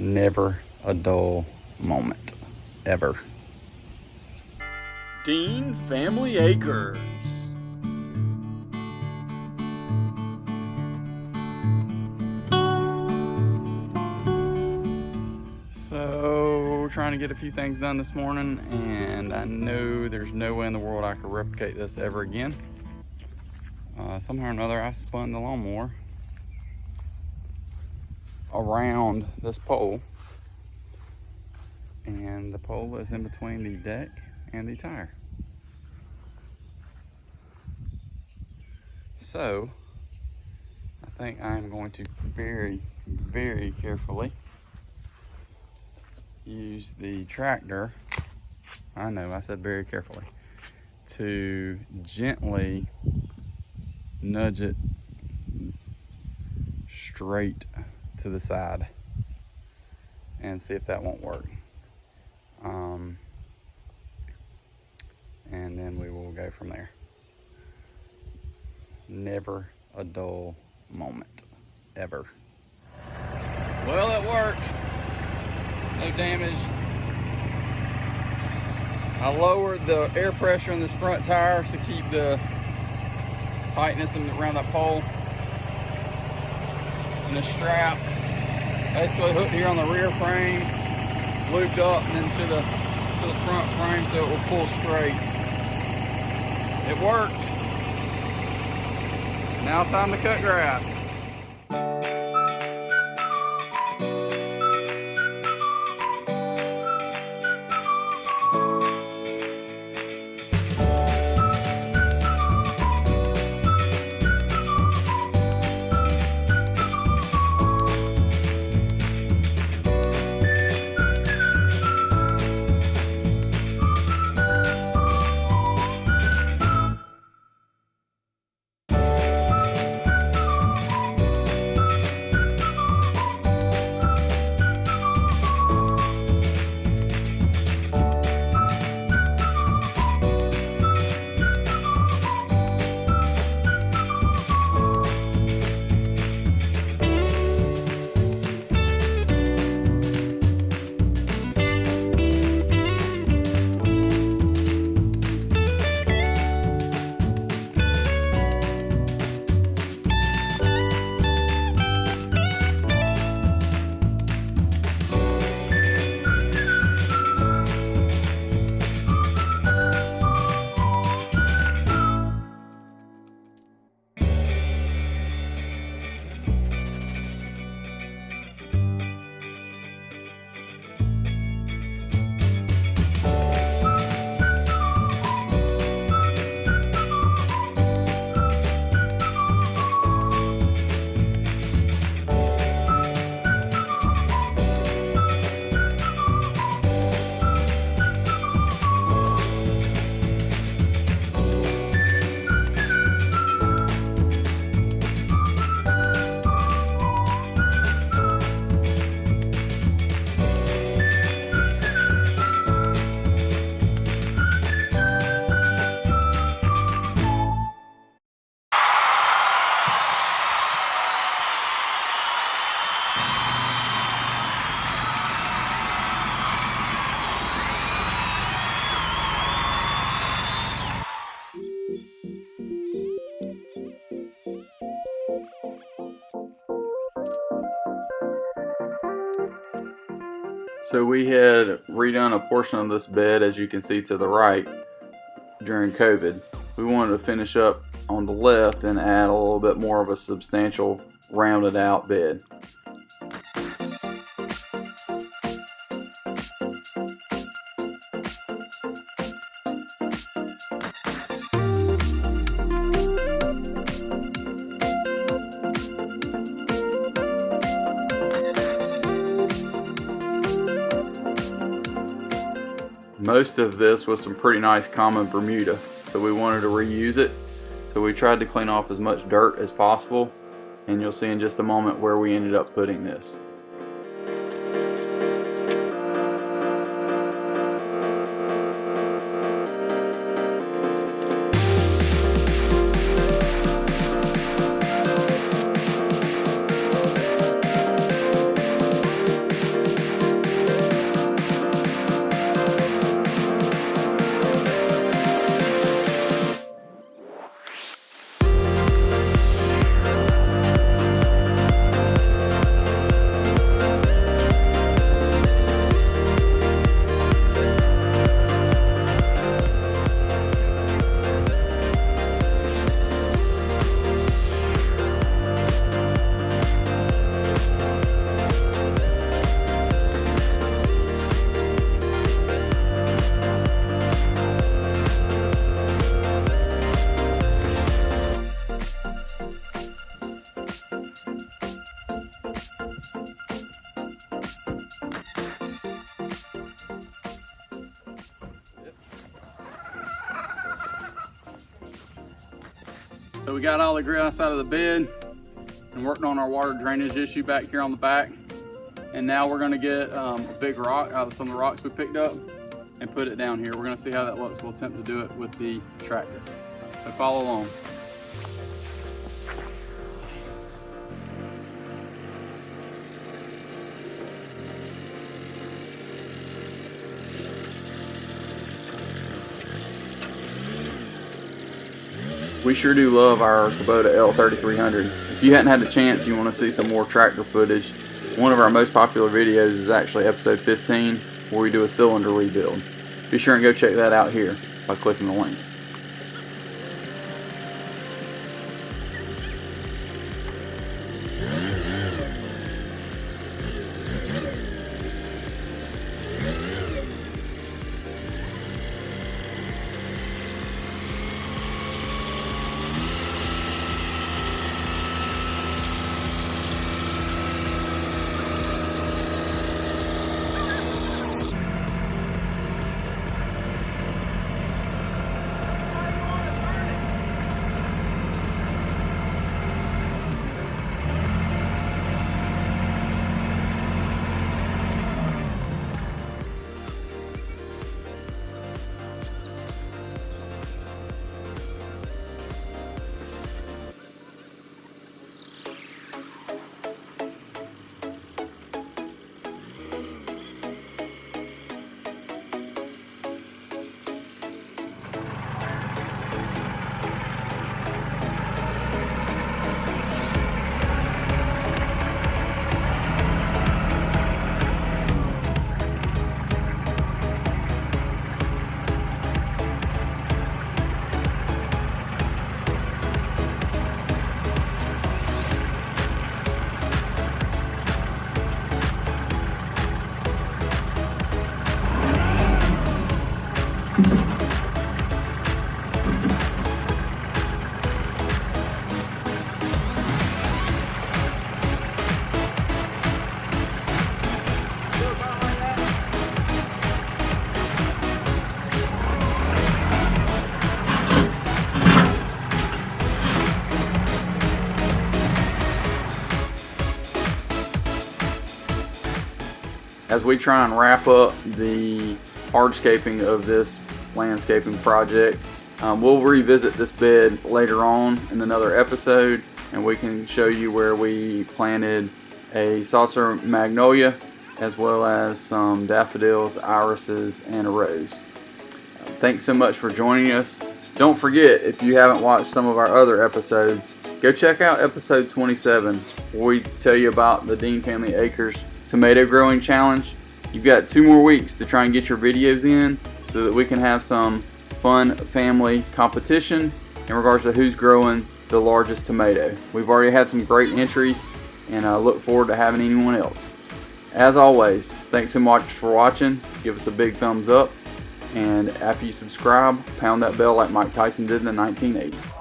Never a dull moment, ever. Dean Family Acres. So, trying to get a few things done this morning, and I know there's no way in the world I could replicate this ever again. Somehow or another, I spun the lawnmower around this pole, and the pole is in between the deck and the tire. So I think I'm going to very, very carefully use the tractor, I know I said very carefully, to gently nudge it straight to the side and see if that won't work. And then we will go from there. Never a dull moment, ever. Well, it worked. No damage. I lowered the air pressure in this front tire to keep the tightness around that pole. And the strap basically hooked here on the rear frame, looped up and then to the front frame so it will pull straight. It worked. Now it's time to cut grass. So we had redone a portion of this bed, as you can see to the right, during COVID. We wanted to finish up on the left and add a little bit more of a substantial rounded out bed. Most of this was some pretty nice common Bermuda, so we wanted to reuse it. So we tried to clean off as much dirt as possible, and you'll see in just a moment where we ended up putting this. So we got all the grass out of the bed and worked on our water drainage issue back here on the back. And now we're gonna get a big rock out of some of the rocks we picked up and put it down here. We're gonna see how that looks. We'll attempt to do it with the tractor. So follow along. We sure do love our Kubota L3300. If you hadn't had a chance, you want to see some more tractor footage, one of our most popular videos is actually episode 15, where we do a cylinder rebuild. Be sure and go check that out here by clicking the link. As we try and wrap up the hardscaping of this landscaping project, we'll revisit this bed later on in another episode, and we can show you where we planted a saucer magnolia as well as some daffodils, irises, and a rose. Thanks so much for joining us. Don't forget, if you haven't watched some of our other episodes, go check out episode 27 where we tell you about the Dean Family Acres Tomato Growing Challenge. You've got 2 more weeks to try and get your videos in so that we can have some fun family competition in regards to who's growing the largest tomato. We've already had some great entries, and I look forward to having anyone else. As always, thanks so much for watching. Give us a big thumbs up, and after you subscribe, pound that bell like Mike Tyson did in the 1980s.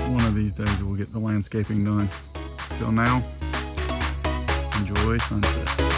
One of these days we'll get the landscaping done. Till now, enjoy sunsets.